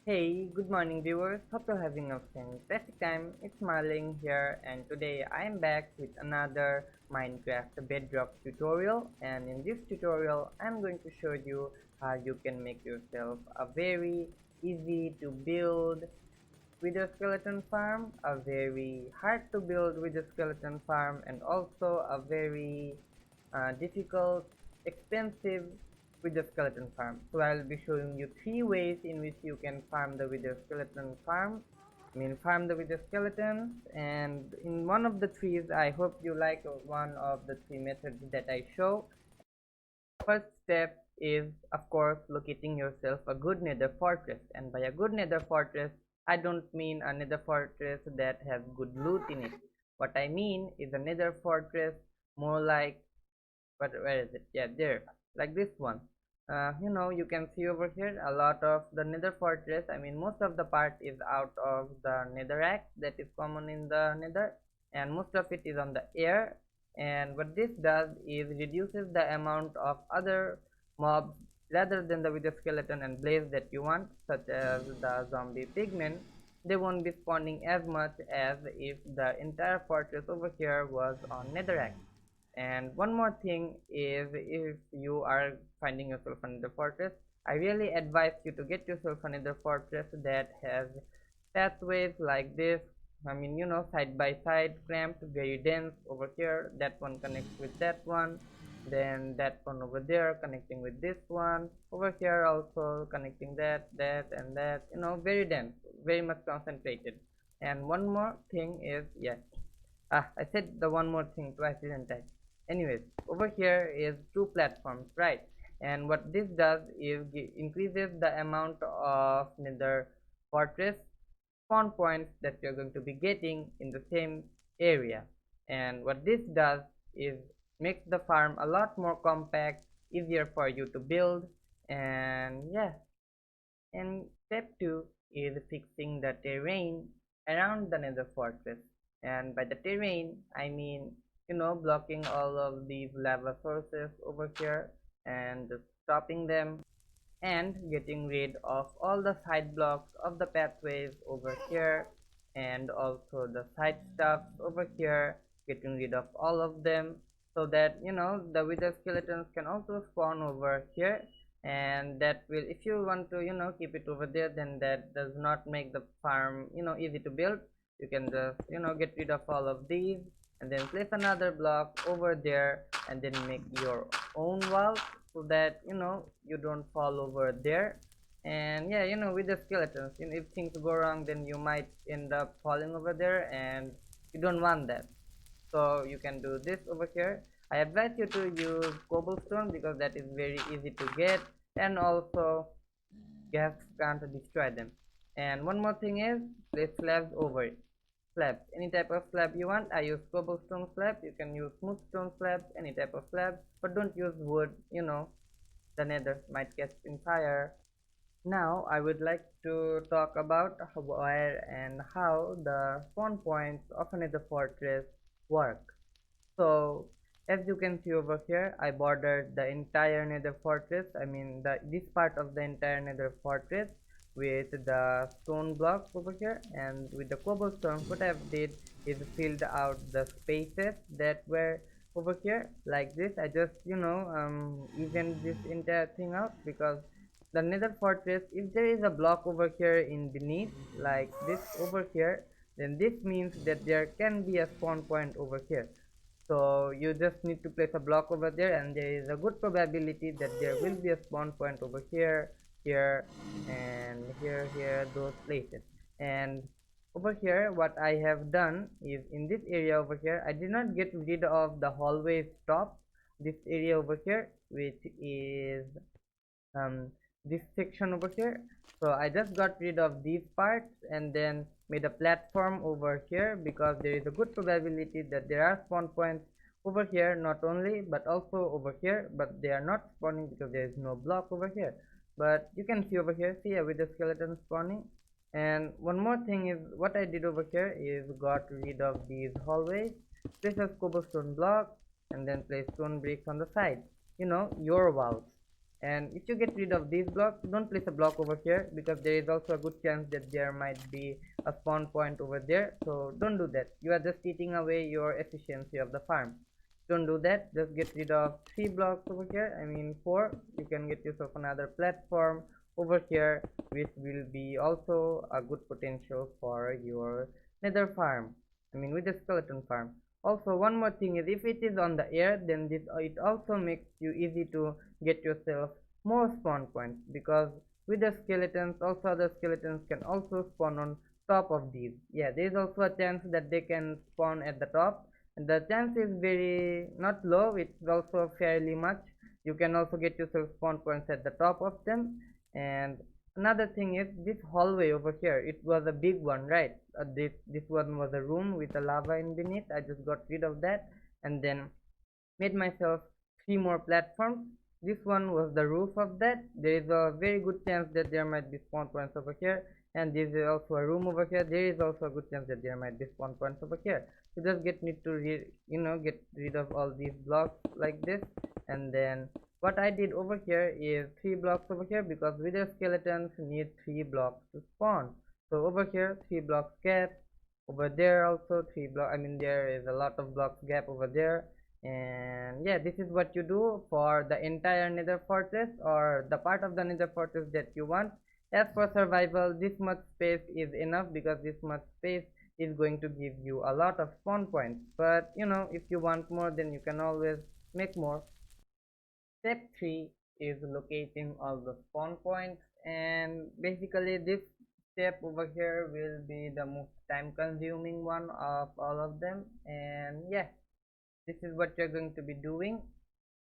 Hey, good morning viewers. Hope you're having a fantastic time. It's Marling here, and today I'm back with another Minecraft Bedrock tutorial. And in this tutorial, I'm going to show you how you can make yourself a very easy to build with a skeleton farm, a very hard to build with a skeleton farm, and also a very difficult, expensive with the skeleton farm. So I'll be showing you three ways in which you can farm the wither skeleton farm. Farm the wither skeletons, and in one of the trees, I hope you like one of the three methods that I show. First step is, of course, locating yourself a good nether fortress. And by a good nether fortress, I don't mean a nether fortress that has good loot in it. What I mean is a nether fortress more like, where is it? Yeah, there, like this one. You can see over here a lot of the nether fortress. Most of the part is out of the netherrack that is common in the nether, and most of it is on the air. And what this does is reduces the amount of other mobs rather than the wither skeleton and blaze that you want, such as the zombie pigmen. They won't be spawning as much as if the entire fortress over here was on netherrack. And one more thing is, if you are finding yourself another fortress, I really advise you to get yourself another fortress that has pathways like this. Side by side, cramped, very dense over here. That one connects with that one. Then that one over there connecting with this one. Over here also connecting that, and that. Very dense, very much concentrated. And one more thing is, yes, I said the one more thing twice, didn't I? Anyways, over here is two platforms, right? And what this does is increases the amount of nether fortress spawn points that you're going to be getting in the same area. And what this does is makes the farm a lot more compact, easier for you to build. And yeah, and step 2 is fixing the terrain around the nether fortress. And by the terrain, I mean, blocking all of these lava sources over here and just stopping them, and getting rid of all the side blocks of the pathways over here, and also the side stuffs over here, getting rid of all of them, so that the wither skeletons can also spawn over here. And that will, if you want to keep it over there, then that does not make the farm easy to build. You can just get rid of all of these, and then place another block over there, and then make your own wall, so that you don't fall over there. And yeah, with the skeletons, if things go wrong, then you might end up falling over there, and you don't want that. So you can do this over here. I advise you to use cobblestone because that is very easy to get, and also gas can't destroy them. And one more thing is, place slabs over it. Slabs, any type of slab you want. I use cobblestone slab. You can use smooth stone slabs, any type of slab, but don't use wood. The nether might catch in fire. Now I would like to talk about where and how the spawn points of a nether fortress work. So as you can see over here, I bordered the entire nether fortress, this part of the entire nether fortress, with the stone blocks over here. And with the cobblestone, what I did is filled out the spaces that were over here like this. I just evened this entire thing out, because the nether fortress, if there is a block over here in beneath like this over here, then this means that there can be a spawn point over here. So you just need to place a block over there, and there is a good probability that there will be a spawn point over here, here, and here, those places. And over here, what I have done is, in this area over here, I did not get rid of the hallway stop. This area over here, which is um, this section over here. So I just got rid of these parts, and then made a platform over here, because there is a good probability that there are spawn points over here, not only but also over here, but they are not spawning because there is no block over here. But you can see over here, see, with the skeleton spawning. And one more thing is, what I did over here is got rid of these hallways, place a cobblestone block, and then place stone bricks on the side, your walls. And if you get rid of these blocks, don't place a block over here, because there is also a good chance that there might be a spawn point over there. So don't do that. You are just eating away your efficiency of the farm. Don't do that. Just get rid of 3 blocks over here, I mean 4. You can get yourself another platform over here, which will be also a good potential for your nether farm, I mean with the skeleton farm. Also, one more thing is, if it is on the air, then this it also makes you easy to get yourself more spawn points, because with the skeletons, also other skeletons can also spawn on top of these. Yeah, there is also a chance that they can spawn at the top, and the chance is very not low, it's also fairly much. You can also get yourself spawn points at the top of them. And another thing is, this hallway over here, it was a big one, right? This one was a room with a lava in beneath. I just got rid of that, and then made myself 3 more platforms. This one was the roof of that. There is a very good chance that there might be spawn points over here, and this is also a room over here. There is also a good chance that there might be spawn points over here. You just need to get rid of all these blocks like this. And then what I did over here is 3 blocks over here, because wither skeletons need 3 blocks to spawn. So over here 3 blocks gap, over there also 3 block, I mean there is a lot of blocks gap over there. And yeah, this is what you do for the entire nether fortress, or the part of the nether fortress that you want. As for survival, this much space is enough, because this much space is going to give you a lot of spawn points. But if you want more, then you can always make more. Step 3 is locating all the spawn points, and basically this step over here will be the most time consuming one of all of them. And yeah, this is what you're going to be doing,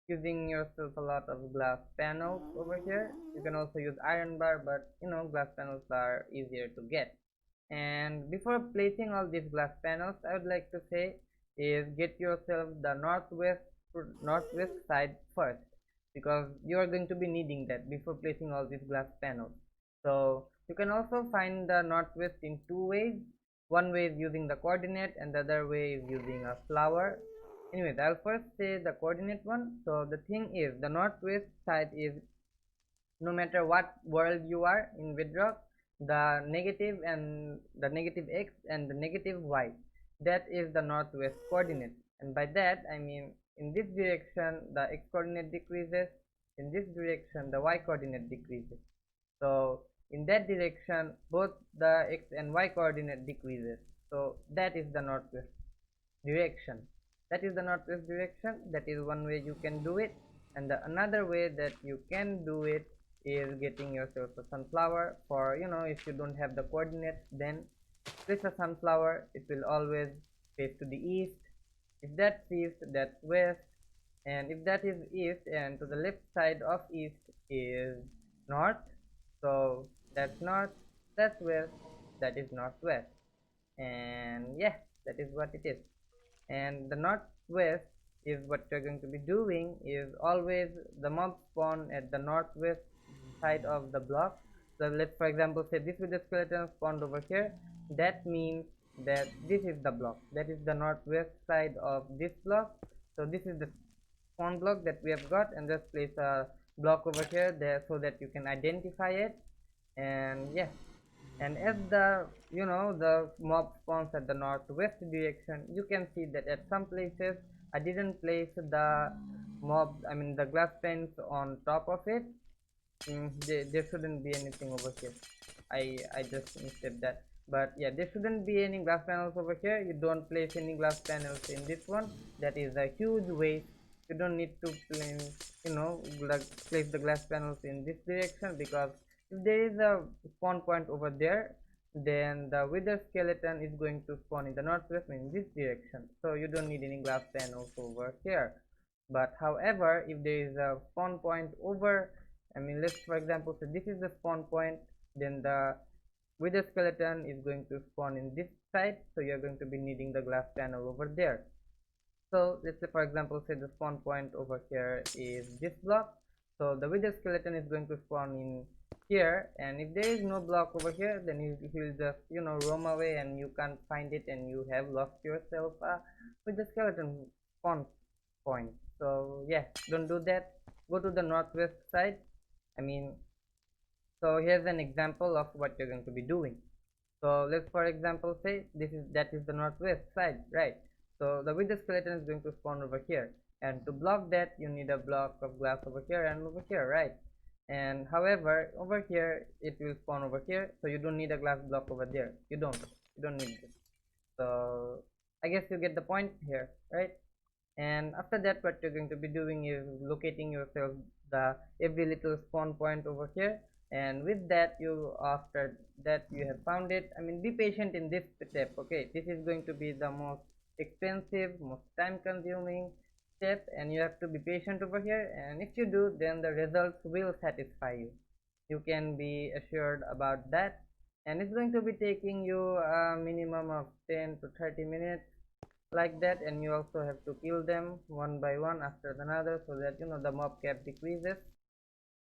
using yourself a lot of glass panels over here. You can also use iron bar, but glass panels are easier to get. And before placing all these glass panels, I would like to say is, get yourself the northwest side first, because you are going to be needing that before placing all these glass panels. So you can also find the northwest in 2 ways. One way is using the coordinate, and the other way is using a flower. Anyways, I'll first say the coordinate one. So the thing is, the northwest side is, no matter what world you are in Bedrock, the negative x and the negative y, that is the northwest coordinate. And by that I mean, in this direction the x coordinate decreases, in this direction the y coordinate decreases. So in that direction both the x and y coordinate decreases. So that is the northwest direction. That is the northwest direction. That is one way you can do it. And the another way that you can do it is getting yourself a sunflower. For if you don't have the coordinates, then place a sunflower. It will always face to the east. If that's east, that's west. And if that is east, and to the left side of east is north, so that's north, that's west, that is northwest. And yeah, that is what it is. And the northwest is, what you're going to be doing is, always the mob spawn at the northwest side of the block. So let's for example say this with the skeleton spawned over here. That means that this is the block, that is the northwest side of this block. So this is the spawn block that we have got, and just place a block over here there so that you can identify it. And yeah, and as the mob spawns at the northwest direction, you can see that at some places I didn't place the the glass fence on top of it. There shouldn't be anything over here. I just missed that. But yeah, there shouldn't be any glass panels over here. You don't place any glass panels in this one. That is a huge waste. You don't need to place the glass panels in this direction, because if there is a spawn point over there, then the wither skeleton is going to spawn in the northwest, in this direction. So you don't need any glass panels over here. But however, if there is a spawn point over, let's for example say this is the spawn point, then the wither skeleton is going to spawn in this side, so you're going to be needing the glass panel over there. So let's say for example say the spawn point over here is this block, so the wither skeleton is going to spawn in here. And if there is no block over here, then he'll just roam away, and you can't find it, and you have lost yourself with the skeleton spawn point. So yeah, don't do that. go to the northwest side. I mean, so here's an example of what you're going to be doing. So let's for example say that is the northwest side, right? So the wither skeleton is going to spawn over here, and to block that you need a block of glass over here and over here, right? And however over here it will spawn over here, so you don't need a glass block over there. You don't need this. So I guess you get the point here, right? And after that what you're going to be doing is locating yourself the every little spawn point over here, and with that you after that you have found it, I mean, be patient in this step. Okay, this is going to be the most expensive, most time consuming step, and you have to be patient over here, and if you do, then the results will satisfy you. You can be assured about that. And it's going to be taking you a minimum of 10 to 30 minutes like that, and you also have to kill them one by one after another so that the mob cap decreases.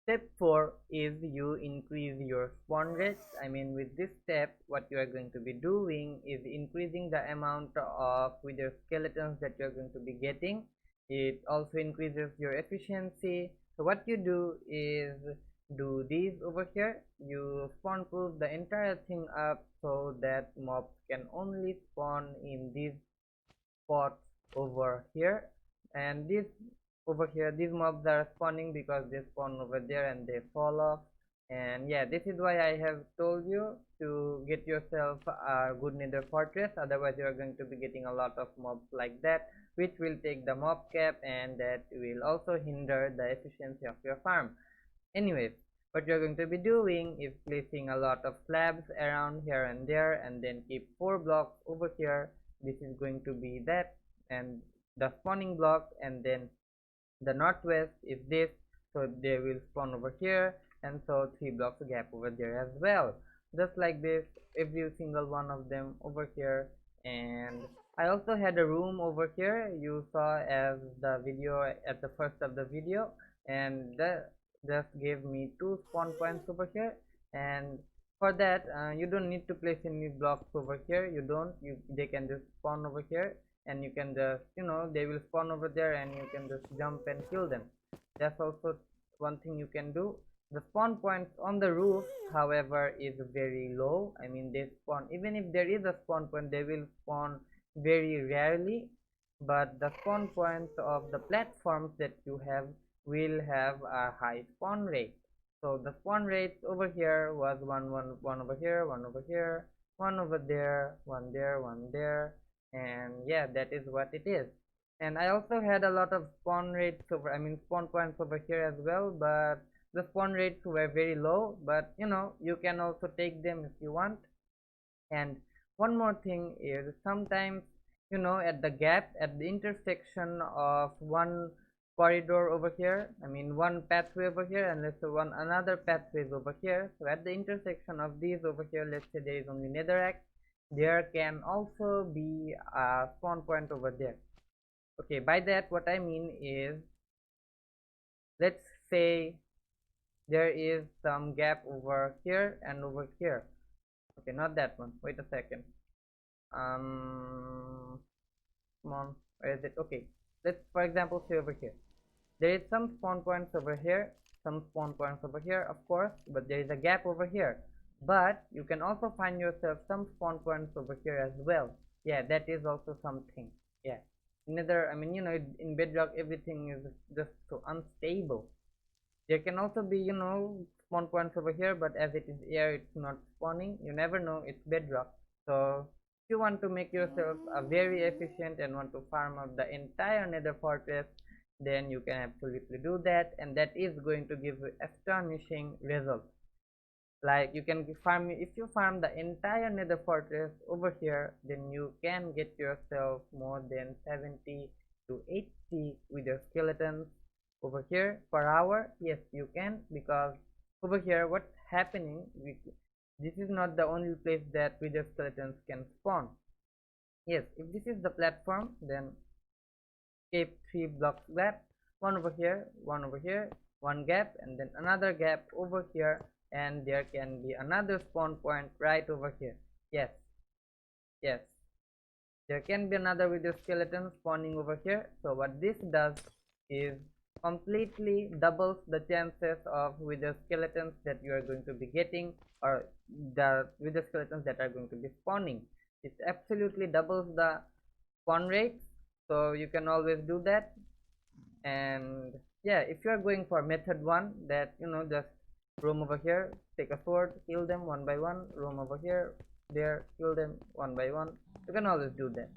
Step 4 is you increase your spawn rates. I mean, with this step what you are going to be doing is increasing the amount of wither skeletons that you are going to be getting. It also increases your efficiency. So what you do is do these over here. You spawn proof the entire thing up so that mobs can only spawn in these spots over here, and this over here, these mobs are spawning because they spawn over there and they fall off. And yeah, this is why I have told you to get yourself a good nether fortress, otherwise you are going to be getting a lot of mobs like that, which will take the mob cap, and that will also hinder the efficiency of your farm. Anyways, what you're going to be doing is placing a lot of slabs around here and there, and then keep 4 blocks over here. This is going to be that, and the spawning block, and then the northwest is this, so they will spawn over here, and so 3 blocks gap over there as well, just like this, every single one of them over here. And I also had a room over here, you saw as the video at the first of the video, and that just gave me 2 spawn points over here. And for that you don't need to place any blocks over here. They can just spawn over here, and you can just they will spawn over there, and you can just jump and kill them. That's also one thing you can do. The spawn points on the roof, however, is very low. I mean, they spawn, even if there is a spawn point, they will spawn very rarely. But the spawn points of the platforms that you have will have a high spawn rate. So the spawn rates over here was one over here, one over here, one over there, one there, one there, and yeah, that is what it is. And I also had a lot of spawn rates over, I mean, spawn points over here as well, but the spawn rates were very low. But you can also take them if you want. And one more thing is, sometimes at the gap, at the intersection of one corridor over here, I mean one pathway over here, and let's say one another pathway is over here, so at the intersection of these over here, let's say there is only netherrack, there can also be a spawn point over there. Okay, by that what I mean is, let's say there is some gap over here and over here. Okay, not that one, wait a second. Come on, where is it? Okay, let's for example say over here there is some spawn points over here, some spawn points over here, of course, but there is a gap over here. But you can also find yourself some spawn points over here as well. Yeah, that is also something. Yeah, another, I mean, in Bedrock everything is just so unstable. There can also be spawn points over here, but as it is air, it's not spawning. You never know, it's Bedrock. So if you want to make yourself a very efficient and want to farm out the entire nether fortress, then you can absolutely do that, and that is going to give you astonishing results. Like, you can farm, if you farm the entire nether fortress over here, then you can get yourself more than 70 to 80 wither skeletons over here per hour. Yes, you can, because over here what's happening, this is not the only place that wither skeletons can spawn. Yes, if this is the platform, then keep 3 blocks gap, one over here, one over here, one gap, and then another gap over here, and there can be another spawn point right over here. Yes, yes, there can be another wither skeleton spawning over here. So what this does is completely doubles the chances of wither skeletons that you are going to be getting, or the wither skeletons that are going to be spawning. It absolutely doubles the spawn rate, so you can always do that. And yeah, if you are going for method 1, that just roam over here, take a sword, kill them one by one, roam over here, there, kill them one by one, you can always do that.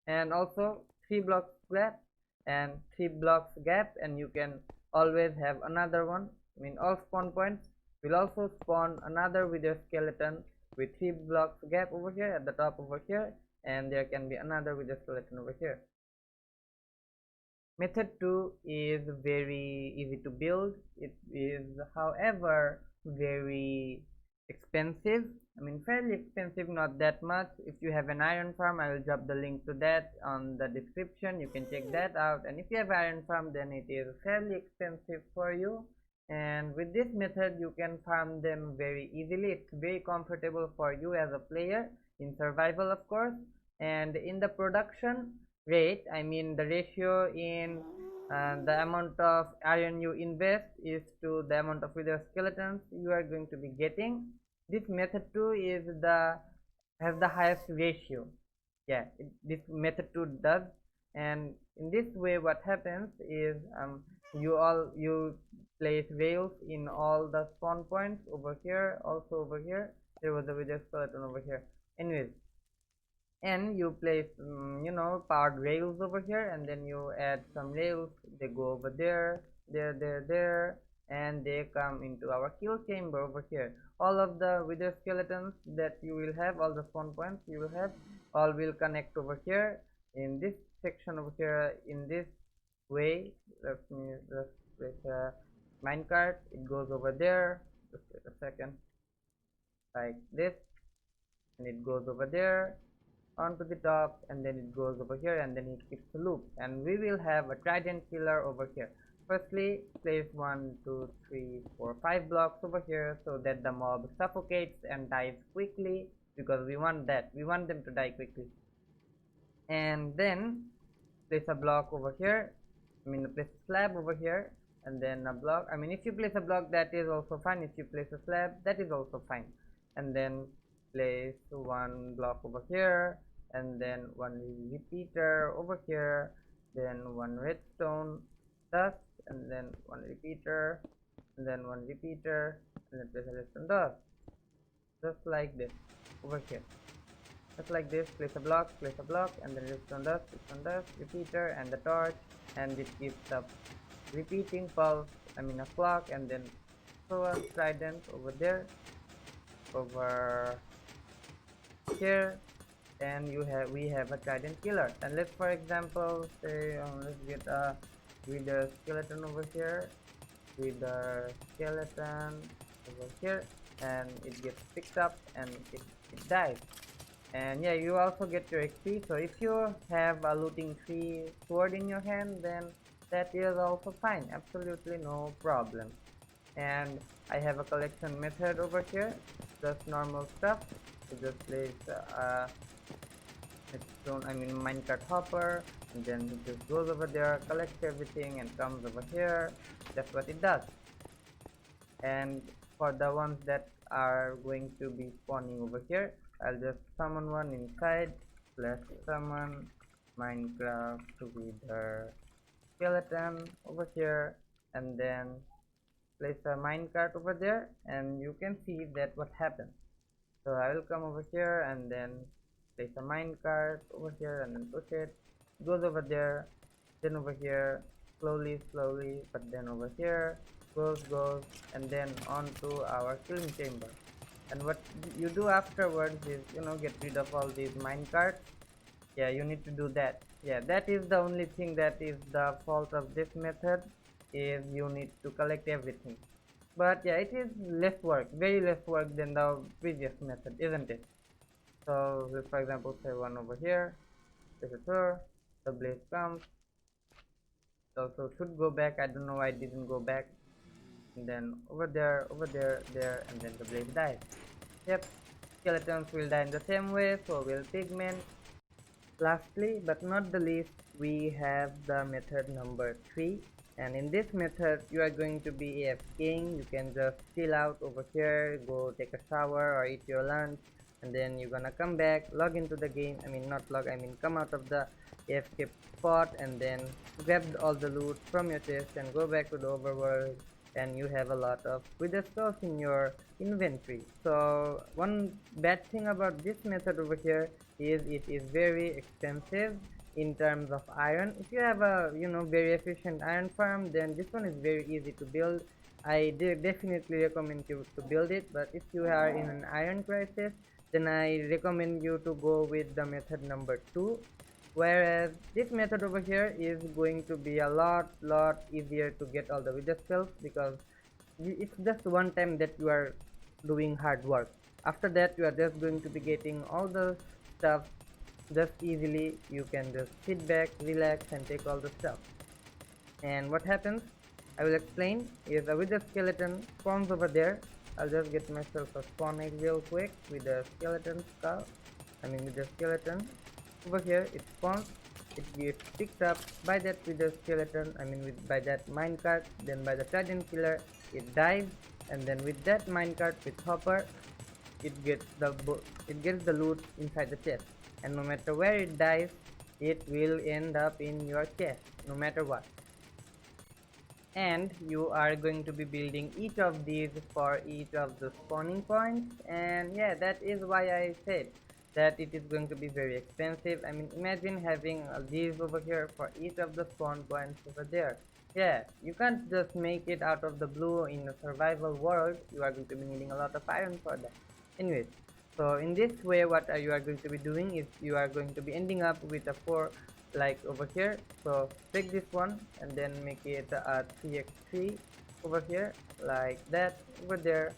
And also 3 blocks gap and 3 blocks gap, and you can always have another one. I mean, all spawn points will also spawn another wither skeleton with 3 blocks gap over here at the top over here, and there can be another wither skeleton over here. Method 2 is very easy to build. It is, however, very expensive. I mean, fairly expensive, not that much. If you have an iron farm, I will drop the link to that on the description. You can check that out. And if you have iron farm, then it is fairly expensive for you. And with this method, you can farm them very easily. It's very comfortable for you as a player in survival, of course. And in the production rate, I mean the ratio in the amount of iron you invest is to the amount of wither skeletons you are going to be getting. This method 2 is has the highest ratio. Yeah, this method 2 does. And in this way, what happens is you place rails in all the spawn points over here. Also over here, there was a wither skeleton over here. Anyways, and you place powered rails over here, and then you add some rails. They go over there, there, and they come into our kill chamber over here. All of the wither skeletons that you will have, all the spawn points you will have, all will connect over here in this section over here, in this way. Let me just place a minecart. It goes over there. Just wait a second, like this, and it goes over there onto the top, and then it goes over here, and then it keeps a loop. And we will have a trident pillar over here. Firstly, place 1 2 3 4 5 blocks over here, so that the mob suffocates and dies quickly, because we want them to die quickly. And then place a block over here, place a slab over here, and then a block. I mean, if you place a block, that is also fine. If you place a slab, that is also fine. And then place 1 block over here, and then 1 repeater over here, then 1 redstone dust, and then 1 repeater, and then 1 repeater, and then place a redstone dust, just like this over here. Just like this, place a block, and then redstone dust, repeater, and the torch, and it keeps up repeating pulse, a clock. And then throw a trident over there, over here, and we have a trident killer. And let's, for example, say let's get a wither skeleton over here, wither skeleton over here, and it gets picked up and it dies. And yeah, you also get your XP. So if you have a looting tree sword in your hand, then that is also fine, absolutely no problem. And I have a collection method over here, just normal stuff. You just place minecart hopper, and then it just goes over there, collects everything, and comes over here. That's what it does. And for the ones that are going to be spawning over here, I'll just summon one inside, /summon Minecraft wither skeleton over here, and then place a minecart over there, and you can see that what happens. So I will come over here and then place a minecart over here, and then push it. It goes over there, then over here, slowly, but then over here, goes, and then onto our killing chamber. And what you do afterwards is, get rid of all these minecarts. Yeah, you need to do that. Yeah, that is the only thing that is the fault of this method, is you need to collect everything. But yeah, it is less work, very less work than the previous method, isn't it? So let's, for example, say one over here, place a door, the blaze comes. It also should go back. I don't know why it didn't go back. And then over there, there, and then the blaze dies. Yep, skeletons will die in the same way, so will pigmen. Lastly, but not the least, we have the method number 3, And in this method, you are going to be AFKing. You can just chill out over here, go take a shower or eat your lunch, and then you're gonna come back, log into the game. I mean, not log, I mean, come out of the AFK spot and then grab all the loot from your chest and go back to the overworld. And you have a lot of wither skulls in your inventory. So, one bad thing about this method over here is it is very expensive in terms of iron. If you have a very efficient iron farm, then this one is very easy to build. I definitely recommend you to build it, but if you are in an iron crisis, then I recommend you to go with the method number 2, whereas this method over here is going to be a lot easier to get all the wither skills, because it's just one time that you are doing hard work. After that, you are just going to be getting all the stuff just easily. You can just sit back, relax, and take all the stuff. And what happens, I will explain, is with the skeleton spawns over there. I'll just get myself a spawn egg real quick with the skeleton skull. I mean with the skeleton. Over here it spawns, it gets picked up by that with the skeleton, I mean by that minecart, then by the trident killer, it dies, and then with that minecart with hopper, it gets the loot inside the chest. And no matter where it dies, it will end up in your chest, no matter what. And you are going to be building each of these for each of the spawning points. And yeah, that is why I said that it is going to be very expensive. I mean, imagine having these over here for each of the spawn points over there. Yeah, you can't just make it out of the blue in a survival world. You are going to be needing a lot of iron for that. Anyways, so in this way, what you are going to be doing is you are going to be ending up with a 4 like over here. So take this one and then make it a 3x3 over here, like that, over there,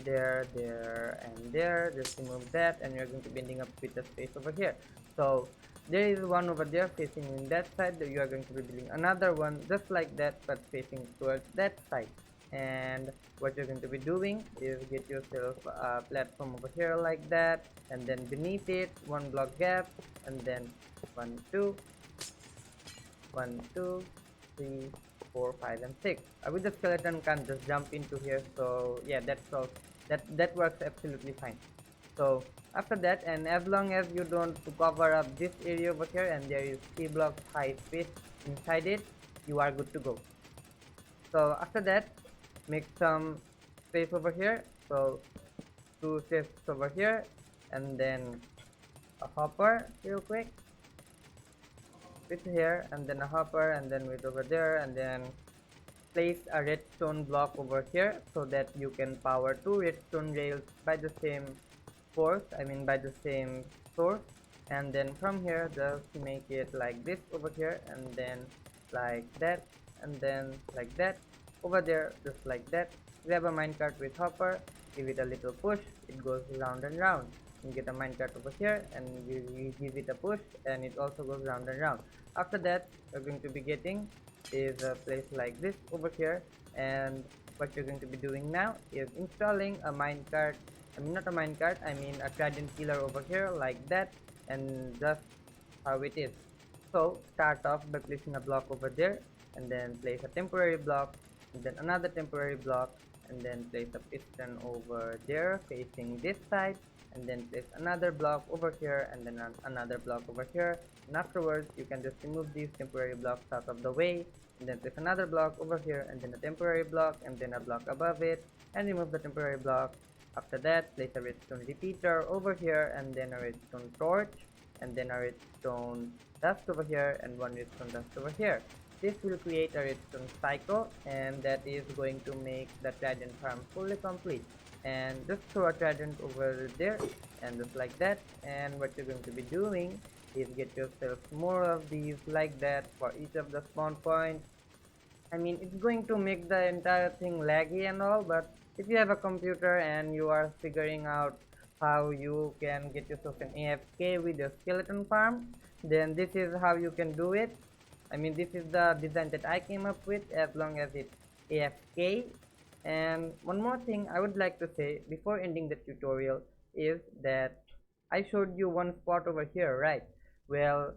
there, and there. Just remove that, and you're going to be ending up with a space over here. So there is one over there facing in that side. You are going to be building another one just like that, but facing towards that side. And what you're going to be doing is get yourself a platform over here like that, and then beneath it 1 block gap, and then 1 2 1 2 3 4 5 and 6. With the skeleton can't just jump into here, so yeah, that's all. That works absolutely fine. So after that, and as long as you don't cover up this area over here and there is 3 blocks high space inside it, you are good to go. So after that, make some space over here. So 2 chests over here, and then a hopper real quick with here, and then a hopper, and then with over there, and then place a redstone block over here so that you can power 2 redstone rails by the same force, I mean by the same source. And then from here just make it like this over here, and then like that, and then like that over there, just like that. Grab a minecart with hopper, give it a little push, it goes round and round. You get a minecart over here and you give it a push, and it also goes round and round. After that, you're going to be getting is a place like this over here, and what you're going to be doing now is installing a minecart, I mean not a minecart, I mean a trident killer over here like that, and just how it is. So start off by placing a block over there, and then place a temporary block, and then another temporary block, and then place a piston over there facing this side, and then place another block over here, and then another block over here. And afterwards you can just remove these temporary blocks out of the way, and then place another block over here, and then a temporary block, and then a block above it, and remove the temporary block. After that, place a redstone repeater over here, and then a redstone torch, and then a redstone dust over here, and 1 redstone dust over here. This will create a redstone cycle, and that is going to make the trident farm fully complete. And just throw a trident over there, and just like that. And what you're going to be doing is get yourself more of these like that for each of the spawn points. I mean, it's going to make the entire thing laggy and all, but if you have a computer and you are figuring out how you can get yourself an AFK with your skeleton farm, then this is how you can do it. I mean, this is the design that I came up with, as long as it's AFK. And one more thing I would like to say before ending the tutorial is that I showed you one spot over here, right? Well,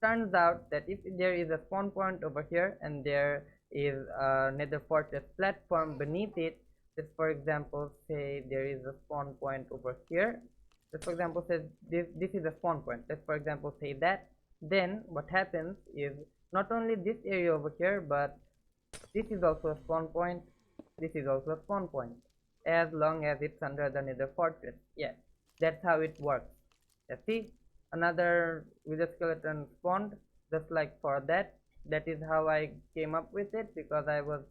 turns out that if there is a spawn point over here and there is a nether fortress platform beneath it, just for example say there is a spawn point over here, just for example say this is a spawn point, let's for example say that, then what happens is not only this area over here, but this is also a spawn point, this is also a spawn point, as long as it's under the nether fortress. Yeah, that's how it works. Let's see, another wither skeleton spawned just like for that. That is how I came up with it, because I was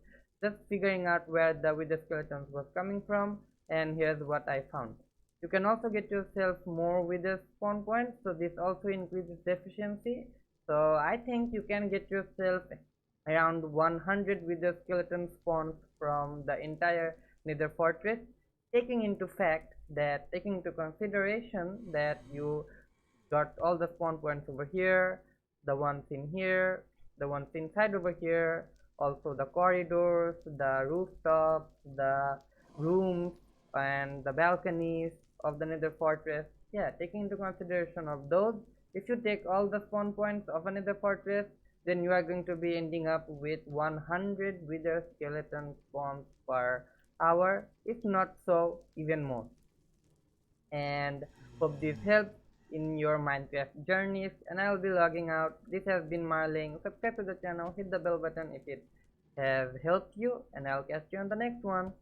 just figuring out where the wither skeletons was coming from, and here's what I found. You can also get yourself more wither spawn points, so this also increases the efficiency. So I think you can get yourself around 100 wither skeleton spawns from the entire nether fortress, taking into consideration that you got all the spawn points over here, the ones in here, the ones inside over here, also the corridors, the rooftops, the rooms, and the balconies of the nether fortress. Yeah, taking into consideration of those, if you take all the spawn points of a nether fortress, then you are going to be ending up with 100 wither skeleton spawns per hour, if not so even more. And hope this helps in your Minecraft journeys, and I'll be logging out. This has been Marling. Subscribe to the channel, hit the bell button if it has helped you, and I'll catch you on the next one.